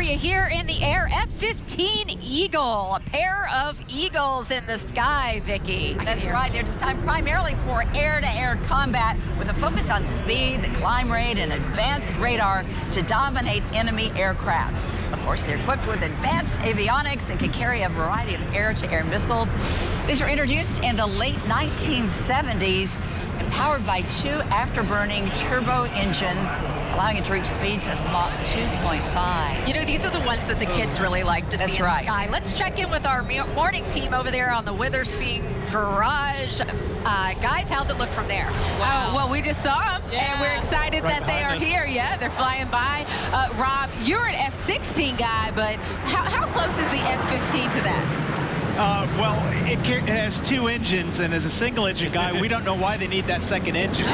you here in the air. F-15 Eagle, a pair of eagles in the sky, Vicki. That's right. They're designed primarily for air-to-air combat with a focus on speed, the climb rate, and advanced radar to dominate enemy aircraft. Of course, they're equipped with advanced avionics and can carry a variety of air-to-air missiles. These were introduced in the late 1970s and powered by two afterburning turbo engines, allowing it to reach speeds of Mach 2.5. You know, these are the ones that the kids really like to see in the sky. Let's check in with our morning team over there on the Witherspoon Garage. Guys, how's it look from there? Wow. Well, we just saw them, and we're excited that they are here. Yeah, they're flying by. Rob, you're an F-16 guy, but how close is the F-15 to that? Well, it has two engines, and as a single-engine guy, we don't know why they need that second engine.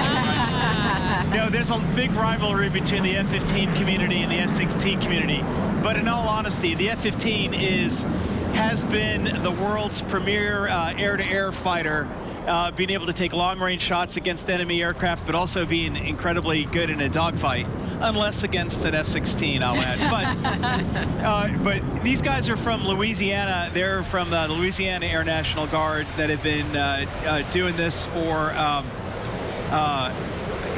No, there's a big rivalry between the F-15 community and the F-16 community. But in all honesty, the F-15 has been the world's premier air-to-air fighter, being able to take long-range shots against enemy aircraft, but also being incredibly good in a dogfight, unless against an F-16, I'll add. But these guys are from Louisiana. They're from the Louisiana Air National Guard that have been doing this for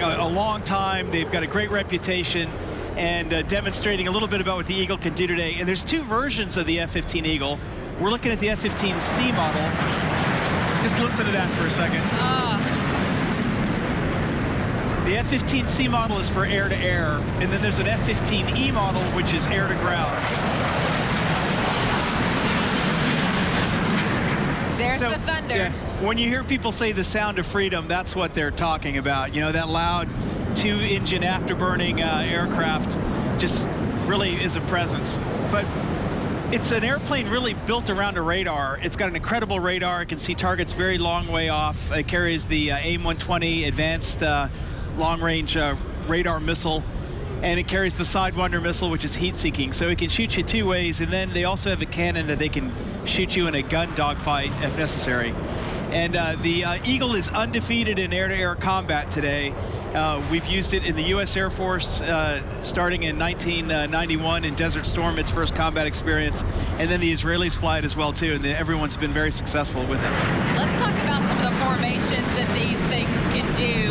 a long time. They've got a great reputation and demonstrating a little bit about what the Eagle can do today. And there's two versions of the F-15 Eagle. We're looking at the F-15C model. Just listen to that for a second. The F-15C model is for air-to-air, and then there's an F-15E model, which is air-to-ground. There's the thunder. Yeah, when you hear people say the sound of freedom, that's what they're talking about. You know, that loud two-engine afterburning aircraft just really is a presence. But it's an airplane really built around a radar. It's got an incredible radar. It can see targets very long way off. It carries the AIM-120 advanced long-range radar missile, and it carries the Sidewinder missile, which is heat-seeking. So it can shoot you two ways, and then they also have a cannon that they can shoot you in a gun dogfight if necessary. And the Eagle is undefeated in air-to-air combat today. We've used it in the U.S. Air Force starting in 1991 in Desert Storm, its first combat experience. And then the Israelis fly it as well, too, and everyone's been very successful with it. Let's talk about some of the formations that these things can do.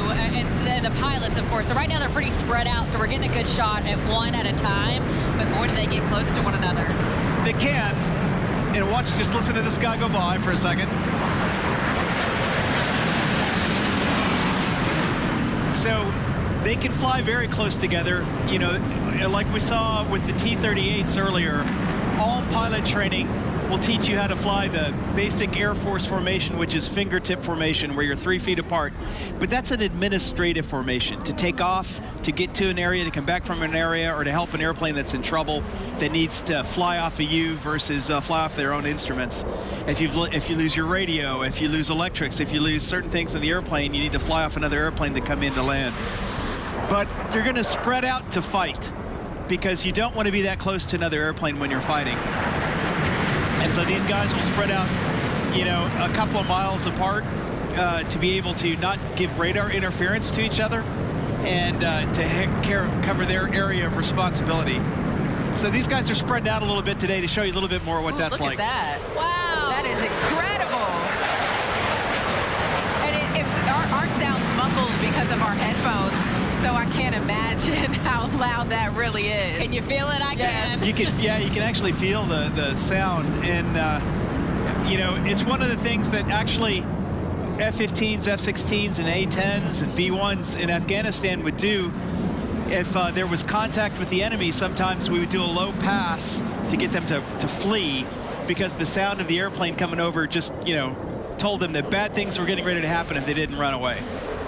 And the pilots, of course. So right now they're pretty spread out, so we're getting a good shot at one at a time. But boy, do they get close to one another. They can. And watch, just listen to this guy go by for a second. So they can fly very close together. You know, like we saw with the T-38s earlier, all pilot training will teach you how to fly the basic Air Force formation, which is fingertip formation, where you're 3 feet apart. But that's an administrative formation, to take off, to get to an area, to come back from an area, or to help an airplane that's in trouble, that needs to fly off of you versus fly off their own instruments. If you lose your radio, if you lose electrics, if you lose certain things in the airplane, you need to fly off another airplane to come in to land. But you're going to spread out to fight, because you don't want to be that close to another airplane when you're fighting. And so these guys will spread out, you know, a couple of miles apart to be able to not give radar interference to each other and to cover their area of responsibility. So these guys are spreading out a little bit today to show you a little bit more what that's like. Look at that. Wow. That is incredible. And our sound's muffled because of our headphones, so I can't imagine how loud that really is. Can you feel it? I can. You can, yeah, you can actually feel the sound. And, you know, it's one of the things that actually F-15s, F-16s, and A-10s and B-1s in Afghanistan would do. If there was contact with the enemy, sometimes we would do a low pass to get them to flee, because the sound of the airplane coming over just, you know, told them that bad things were getting ready to happen if they didn't run away,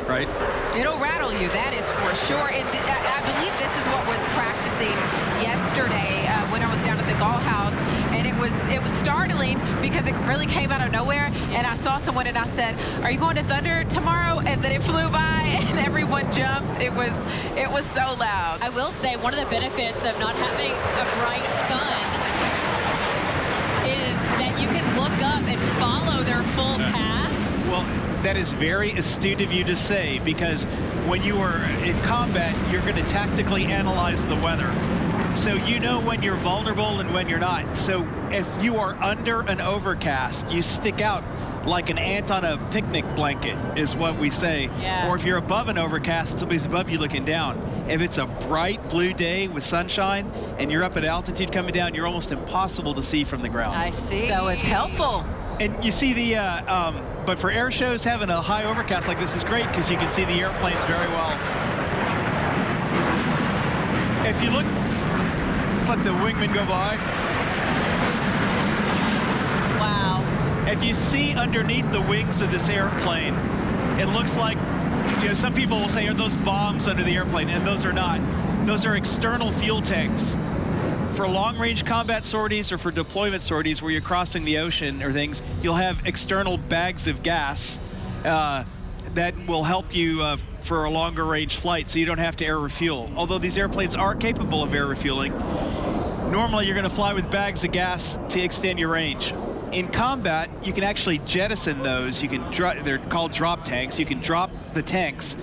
right? It'll rattle you, that is for sure. And I believe this is what was practicing yesterday when I was down at the Galt House. And it was startling because it really came out of nowhere. And I saw someone and I said, "Are you going to Thunder tomorrow?" And then it flew by and everyone jumped. It was so loud. I will say one of the benefits of not having a bright sun is that you can look up and follow their full path. Well, that is very astute of you to say, because when you are in combat, you're going to tactically analyze the weather. So you know when you're vulnerable and when you're not. So if you are under an overcast, you stick out like an ant on a picnic blanket, is what we say. Yeah. Or if you're above an overcast, somebody's above you looking down. If it's a bright blue day with sunshine and you're up at altitude coming down, you're almost impossible to see from the ground. I see. So it's helpful. And you see the, but for air shows, having a high overcast like this is great because you can see the airplanes very well. If you look, let's let the wingman go by. Wow. If you see underneath the wings of this airplane, it looks like, you know, some people will say, are those bombs under the airplane? And those are not. Those are external fuel tanks. For long-range combat sorties or for deployment sorties where you're crossing the ocean or things, you'll have external bags of gas that will help you for a longer range flight so you don't have to air refuel. Although these airplanes are capable of air refueling, normally you're going to fly with bags of gas to extend your range. In combat, you can actually jettison those. You can they're called drop tanks. You can drop the tanks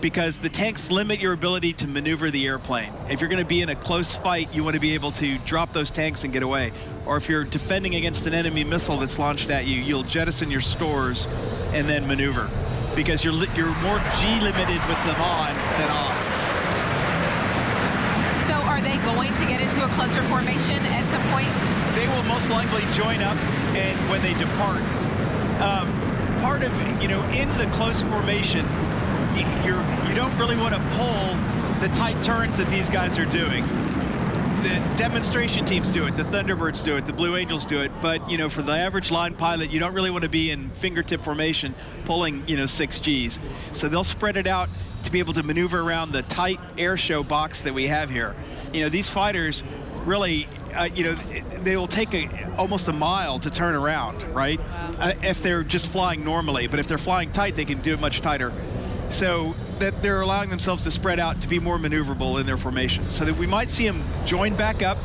because the tanks limit your ability to maneuver the airplane. If you're going to be in a close fight, you want to be able to drop those tanks and get away. Or if you're defending against an enemy missile that's launched at you, you'll jettison your stores and then maneuver because you're more G-limited with them on than off. So are they going to get into a closer formation at some point? They will most likely join up, and when they depart, part of, you know, in the close formation, you don't really want to pull the tight turns that these guys are doing. The demonstration teams do it, the Thunderbirds do it, the Blue Angels do it, but, you know, for the average line pilot, you don't really want to be in fingertip formation pulling, you know, 6 Gs. So they'll spread it out to be able to maneuver around the tight air show box that we have here. You know, these fighters really, you know, they will take almost a mile to turn around, right? Wow. If they're just flying normally, but if they're flying tight, they can do it much tighter. So that they're allowing themselves to spread out to be more maneuverable in their formation. So that we might see them join back up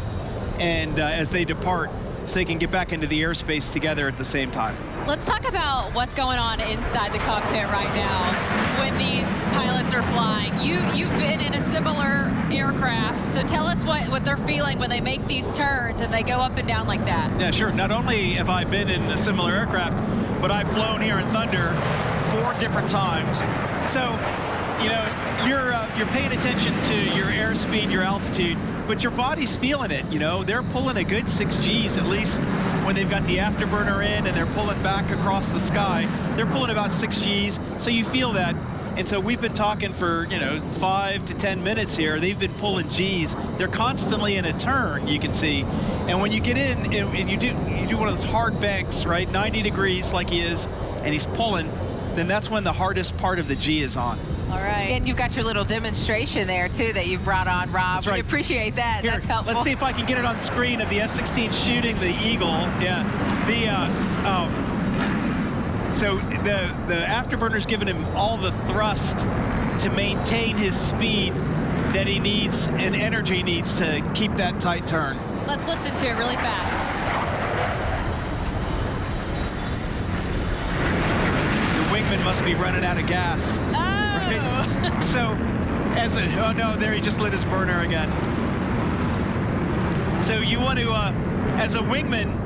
and as they depart, so they can get back into the airspace together at the same time. Let's talk about what's going on inside the cockpit right now when these pilots are flying. You've been in a similar aircraft, so tell us what they're feeling when they make these turns and they go up and down like that. Yeah, sure. Not only have I been in a similar aircraft, but I've flown here in Thunder 4 different times. So, you know, you're paying attention to your airspeed, your altitude, but your body's feeling it, you know. They're pulling a good 6 Gs, at least when they've got the afterburner in and they're pulling back across the sky. They're pulling about 6 Gs, so you feel that. And so we've been talking for, you know, 5 to 10 minutes here. They've been pulling Gs. They're constantly in a turn, you can see. And when you get in and you do one of those hard banks, right, 90 degrees like he is, and he's pulling, then that's when the hardest part of the G is on. All right. And you've got your little demonstration there, too, that you brought on, Rob. That's right. We appreciate that. Here, that's helpful. let's see if I can get it on screen of the F-16 shooting the Eagle. Yeah. So the afterburner's giving him all the thrust to maintain his speed that he needs and energy needs to keep that tight turn. Let's listen to it really fast. The wingman must be running out of gas. Oh! Right? So, oh no, there he just lit his burner again. So you want to, as a wingman,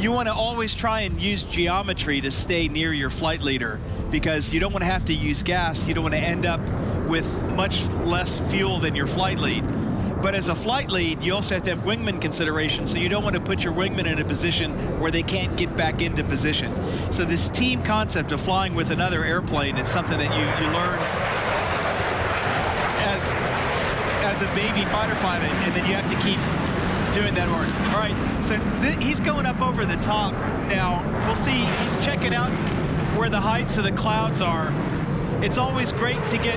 you want to always try and use geometry to stay near your flight leader because you don't want to have to use gas. You don't want to end up with much less fuel than your flight lead. But as a flight lead, you also have to have wingman consideration, so you don't want to put your wingman in a position where they can't get back into position. So this team concept of flying with another airplane is something that you learn as a baby fighter pilot, and then you have to keep doing that more. All right, so he's going up over the top now. We'll see, he's checking out where the heights of the clouds are. It's always great to get